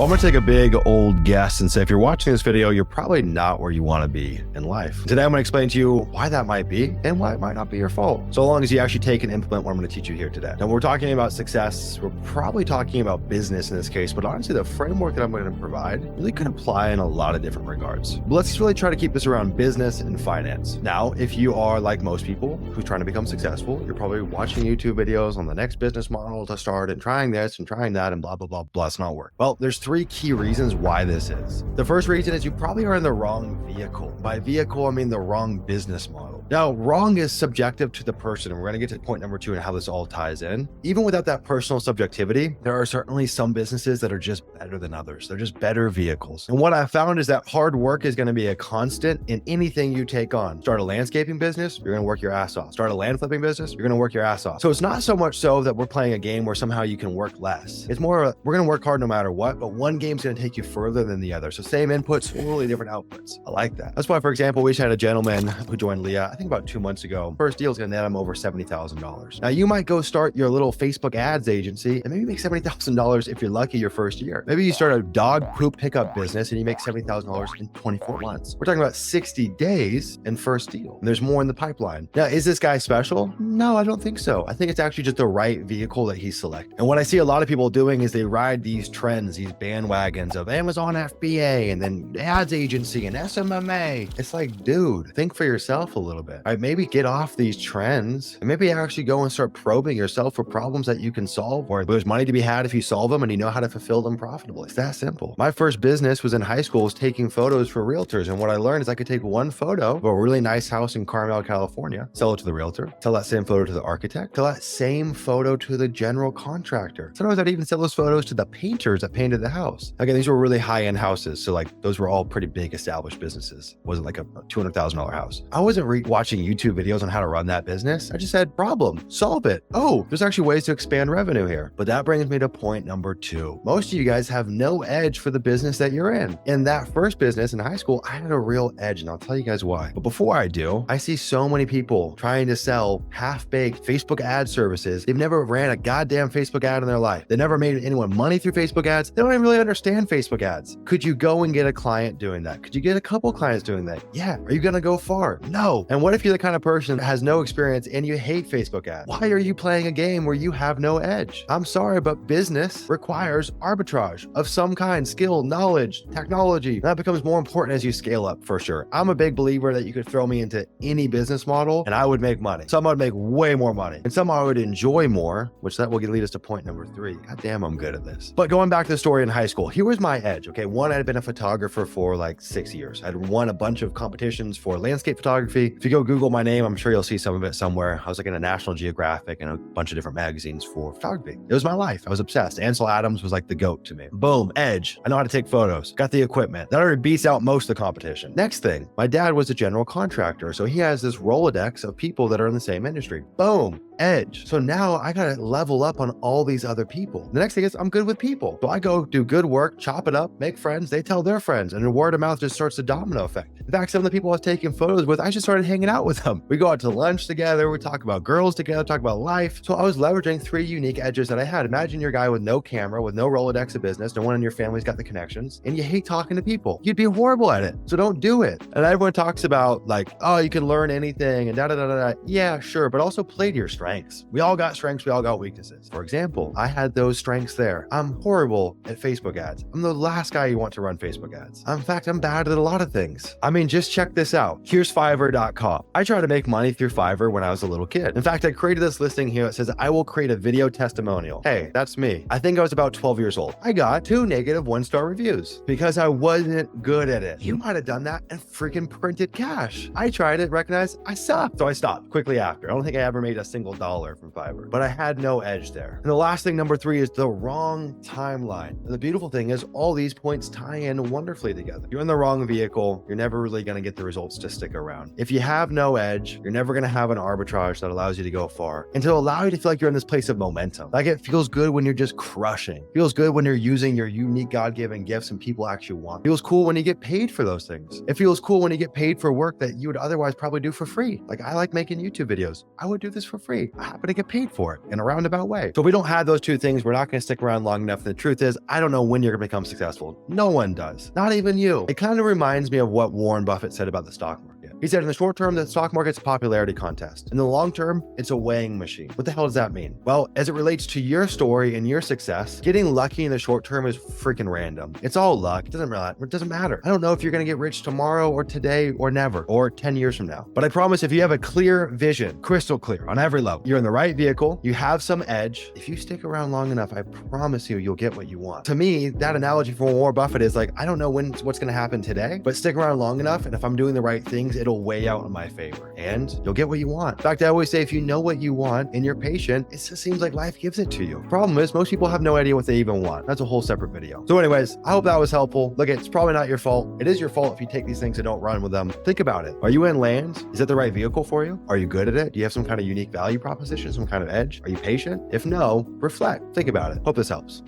Well, I'm gonna take a big old guess and say if you're watching this video, you're probably not where you wanna be in life. Today, I'm gonna explain to you why that might be and why it might not be your fault, so long as you actually take and implement what I'm gonna teach you here today. Now, when we're talking about success, we're probably talking about business in this case, but honestly, the framework that I'm gonna provide really could apply in a lot of different regards. But let's really try to keep this around business and finance. Now, if you are like most people who's trying to become successful, you're probably watching YouTube videos on the next business model to start and trying this and trying that and blah, blah, blah, blah. It's not work. Well, there's three key reasons why this is. The first reason is you probably are in the wrong vehicle. By vehicle, I mean the wrong business model. Now, wrong is subjective to the person, and we're going to get to point number 2 and how this all ties in. Even without that personal subjectivity, there are certainly some businesses that are just better than others. They're just better vehicles. And what I found is that hard work is going to be a constant in anything you take on. Start a landscaping business, you're going to work your ass off. Start a land flipping business, you're going to work your ass off. So it's not so much so that we're playing a game where somehow you can work less. It's more, we're going to work hard no matter what, but one game's going to take you further than the other. So same inputs, totally different outputs. I like that. That's why, for example, we just had a gentleman who joined Leah, I think about 2 months ago. First deal is going to net him over $70,000. Now, you might go start your little Facebook ads agency and maybe make $70,000 if you're lucky your first year. Maybe you start a dog poop pickup business and you make $70,000 in 24 months. We're talking about 60 days in first deal. And there's more in the pipeline. Now, is this guy special? No, I don't think so. I think it's actually just the right vehicle that he selected. And what I see a lot of people doing is they ride these trends, these bandwagons of Amazon FBA and then ads agency and SMMA. It's like, dude, think for yourself a little bit. All right, maybe get off these trends and maybe actually go and start probing yourself for problems that you can solve, or there's money to be had if you solve them and you know how to fulfill them profitably. It's that simple. My first business was in high school, was taking photos for realtors. And what I learned is I could take one photo of a really nice house in Carmel, California, sell it to the realtor, tell that same photo to the architect, tell that same photo to the general contractor. Sometimes I'd even sell those photos to the painters that painted the house. Again, these were really high-end houses. So like those were all pretty big established businesses. It wasn't like a $200,000 house. I wasn't watching YouTube videos on how to run that business. I just said, problem, solve it. Oh, there's actually ways to expand revenue here. But that brings me to point number 2. Most of you guys have no edge for the business that you're in. In that first business in high school, I had a real edge, and I'll tell you guys why. But before I do, I see so many people trying to sell half-baked Facebook ad services. They've never ran a goddamn Facebook ad in their life. They never made anyone money through Facebook ads. They don't even really understand Facebook ads. Could you go and get a client doing that? Could you get a couple clients doing that? Yeah. Are you going to go far? No. And what if you're the kind of person that has no experience and you hate Facebook ads? Why are you playing a game where you have no edge? I'm sorry, but business requires arbitrage of some kind, skill, knowledge, technology. That becomes more important as you scale up, for sure. I'm a big believer that you could throw me into any business model and I would make money. Some I would make way more money and some I would enjoy more, which that will lead us to point number 3. God damn, I'm good at this. But going back to the story in high school, here was my edge. Okay. One, I had been a photographer for like 6 years. I'd won a bunch of competitions for landscape photography. If you go Google my name, I'm sure you'll see some of it somewhere. I was like in a National Geographic and a bunch of different magazines for photography. It was my life. I was obsessed. Ansel Adams was like the GOAT to me. Boom, edge. I know how to take photos. Got the equipment. That already beats out most of the competition. Next thing, my dad was a general contractor. So he has this Rolodex of people that are in the same industry. Boom. Edge. So now I got to level up on all these other people. The next thing is I'm good with people. So I go do good work, chop it up, make friends. They tell their friends, and the word of mouth just starts a domino effect. In fact, some of the people I was taking photos with, I just started hanging out with them. We go out to lunch together. We talk about girls together, talk about life. So I was leveraging 3 unique edges that I had. Imagine you're a guy with no camera, with no Rolodex of business. No one in your family's got the connections, and you hate talking to people. You'd be horrible at it. So don't do it. And everyone talks about like, oh, you can learn anything and da da da da. Yeah, sure. But also play to your strengths. We all got strengths. We all got weaknesses. For example, I had those strengths there. I'm horrible at Facebook ads. I'm the last guy you want to run Facebook ads. In fact, I'm bad at a lot of things. I mean, just check this out. Here's Fiverr.com. I tried to make money through Fiverr when I was a little kid. In fact, I created this listing here that says, I will create a video testimonial. Hey, that's me. I think I was about 12 years old. I got 2 negative 1-star reviews because I wasn't good at it. You might have done that and freaking printed cash. I tried it, recognized I sucked. So I stopped quickly after. I don't think I ever made a single dollar from Fiverr, but I had no edge there. And the last thing, number 3, is the wrong timeline. And the beautiful thing is all these points tie in wonderfully together. You're in the wrong vehicle. You're never really going to get the results to stick around. If you have no edge, you're never going to have an arbitrage that allows you to go far and to allow you to feel like you're in this place of momentum. Like it feels good when you're just crushing. It feels good when you're using your unique God-given gifts and people actually want. It feels cool when you get paid for those things. It feels cool when you get paid for work that you would otherwise probably do for free. Like I like making YouTube videos. I would do this for free. hey, I happen to get paid for it in a roundabout way. So if we don't have those two things, we're not going to stick around long enough. And the truth is, I don't know when you're going to become successful. No one does, not even you. It kind of reminds me of what Warren Buffett said about the stock market. He said in the short term, the stock market's a popularity contest. In the long term, it's a weighing machine. What the hell does that mean? Well, as it relates to your story and your success, getting lucky in the short term is freaking random. It's all luck. It doesn't matter. I don't know if you're going to get rich tomorrow or today or never or 10 years from now. But I promise if you have a clear vision, crystal clear on every level, you're in the right vehicle, you have some edge. If you stick around long enough, I promise you'll get what you want. To me, that analogy from Warren Buffett is like, I don't know what's going to happen today, but stick around long enough. And if I'm doing the right things, it'll weigh out in my favor and you'll get what you want. In fact, I always say, if you know what you want and you're patient, it just seems like life gives it to you. Problem is, most people have no idea what they even want. That's a whole separate video. So anyways, I hope that was helpful. Look, it's probably not your fault. It is your fault if you take these things and don't run with them. Think about it. Are you in land? Is it the right vehicle for you? Are you good at it? Do you have some kind of unique value proposition, some kind of edge? Are you patient? If no, reflect. Think about it. Hope this helps.